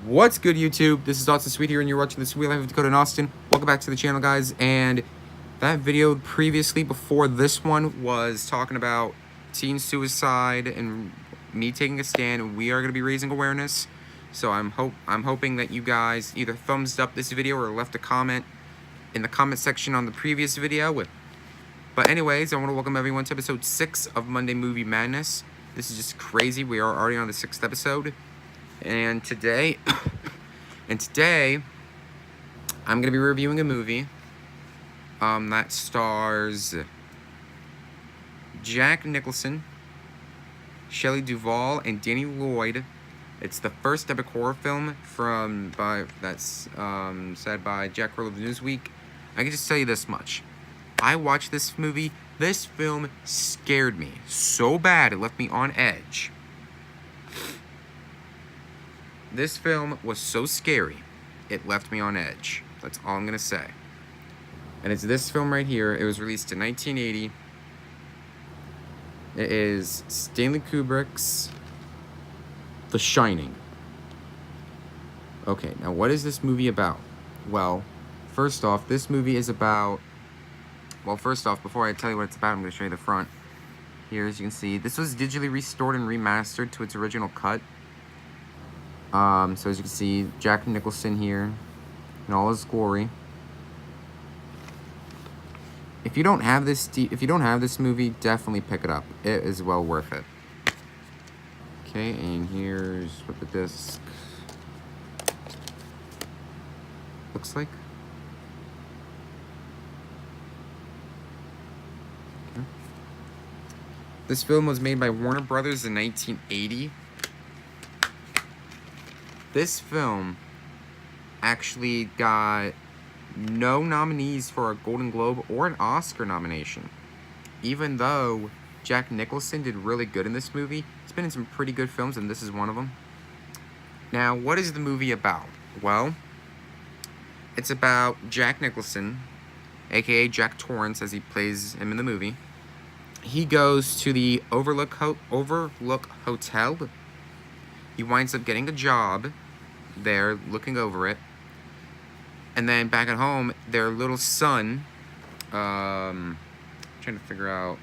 What's good, YouTube? This is Austin Sweet here, and you're watching the Sweet Life of Dakota and Austin. Welcome back to the channel, guys. And that video previously, before this one, was talking about teen suicide and me taking a stand. And we are going to be raising awareness. So I'm hoping that you guys either thumbs up this video or left a comment in the comment section on the previous video. But anyways, I want to welcome everyone to episode 6 of Monday Movie Madness. This is just crazy. We are already on the 6th episode. And today, I'm gonna be reviewing a movie that stars Jack Nicholson, Shelley Duvall, and Danny Lloyd. It's the first epic horror film that's said by Jack Kroll of Newsweek. I can just tell you this much: I watched this movie. This film scared me so bad it left me on edge. This film was so scary, it left me on edge. That's all I'm going to say. And it's this film right here. It was released in 1980. It is Stanley Kubrick's The Shining. Okay, now what is this movie about? Well, first off, this movie is about... Well, first off, before I tell you what it's about, I'm going to show you the front. Here, as you can see, this was digitally restored and remastered to its original cut. So as you can see, Jack Nicholson here in all his glory. If you don't have this movie, definitely pick it up. It is well worth it. Okay, and here's what the disc looks like. Okay. This film was made by Warner Brothers in 1980. This film actually got no nominees for a Golden Globe or an Oscar nomination. Even though Jack Nicholson did really good in this movie, he's been in some pretty good films, and this is one of them. Now, what is the movie about? Well, it's about Jack Nicholson, aka Jack Torrance, as he plays him in the movie. He goes to the Overlook Hotel. He winds up getting a job there, looking over it. And then back at home, their little son, trying to figure out,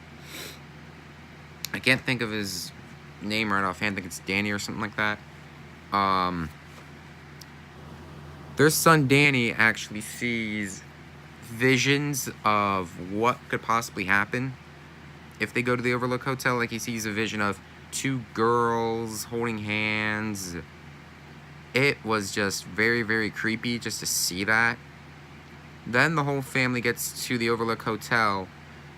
I can't think of his name right offhand. I think it's Danny or something like that. Their son Danny actually sees visions of what could possibly happen if they go to the Overlook Hotel. Like, he sees a vision of 2 girls holding hands. It was just very, very creepy just to see that. Then the whole family gets to the Overlook Hotel,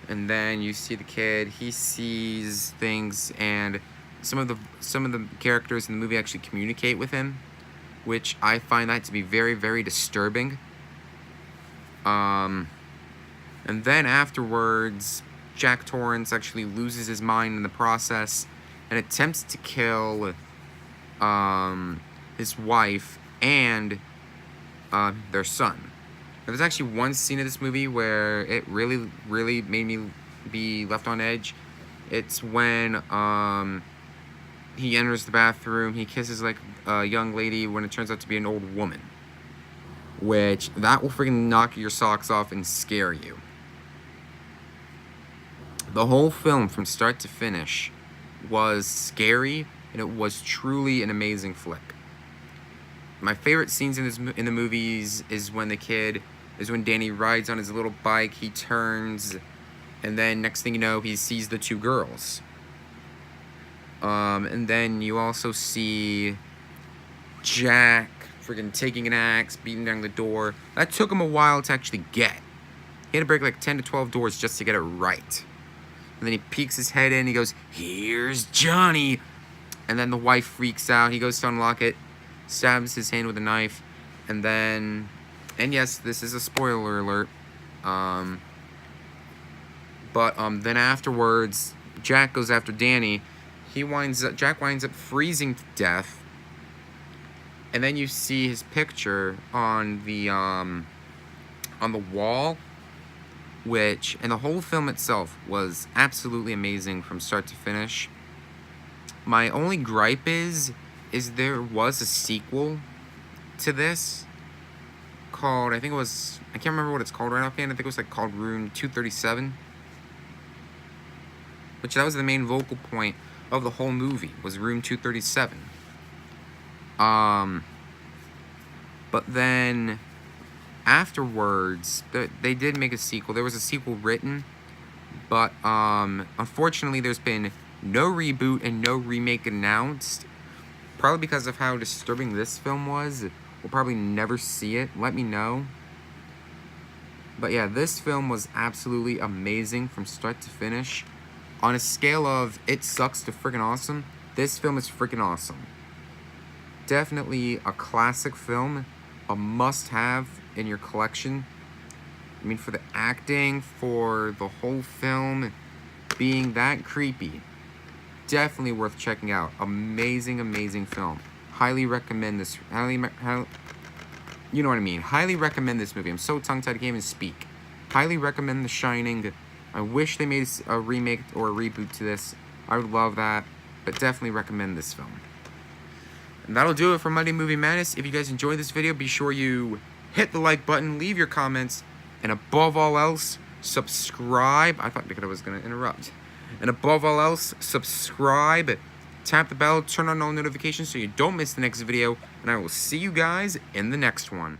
and then you see the kid. He sees things, and some of the characters in the movie actually communicate with him, which I find that to be very, very disturbing. And then afterwards, Jack Torrance actually loses his mind in the process and attempts to kill his wife and their son. There's actually one scene of this movie where it really, really made me be left on edge. It's when he enters the bathroom, he kisses like a young lady when it turns out to be an old woman. Which, that will freaking knock your socks off and scare you. The whole film, from start to finish, was scary, and it was truly an amazing flick. My favorite scenes in the movies is when Danny rides on his little bike, he turns, and then next thing you know, he sees the 2 girls. And then you also see Jack freaking taking an axe, beating down the door. That took him a while to actually get. He had to break like 10 to 12 doors just to get it right. And then he peeks his head in, he goes, "Here's Johnny!" And then the wife freaks out, he goes to unlock it, stabs his hand with a knife, and then, and yes, this is a spoiler alert, then afterwards, Jack goes after Danny. Jack winds up freezing to death, and then you see his picture on the wall, and the whole film itself was absolutely amazing from start to finish. My only gripe is there was a sequel to this called, I think it was, I can't remember what it's called right offhand. I think it was like called Room 237. Which that was the main vocal point of the whole movie, was Room 237. But then afterwards, they did make a sequel. There was a sequel written, but unfortunately there's been no reboot and no remake announced. Probably because of how disturbing this film was. We'll probably never see it. Let me know. But yeah, this film was absolutely amazing from start to finish. On a scale of it sucks to freaking awesome, this film is freaking awesome. Definitely a classic film, a must-have in your collection. I mean, for the acting, for the whole film being that creepy, definitely worth checking out. Amazing, amazing film. Highly recommend this. You know what I mean. Highly recommend this movie. I'm so tongue-tied I can't even speak. Highly recommend The Shining. I wish they made a remake or a reboot to this. I would love that. But definitely recommend this film. And that'll do it for Monday Movie Madness. If you guys enjoyed this video, be sure you hit the like button, leave your comments, and above all else, subscribe. I thought Nicola was going to interrupt. And above all else, subscribe, tap the bell, turn on all notifications so you don't miss the next video, and I will see you guys in the next one.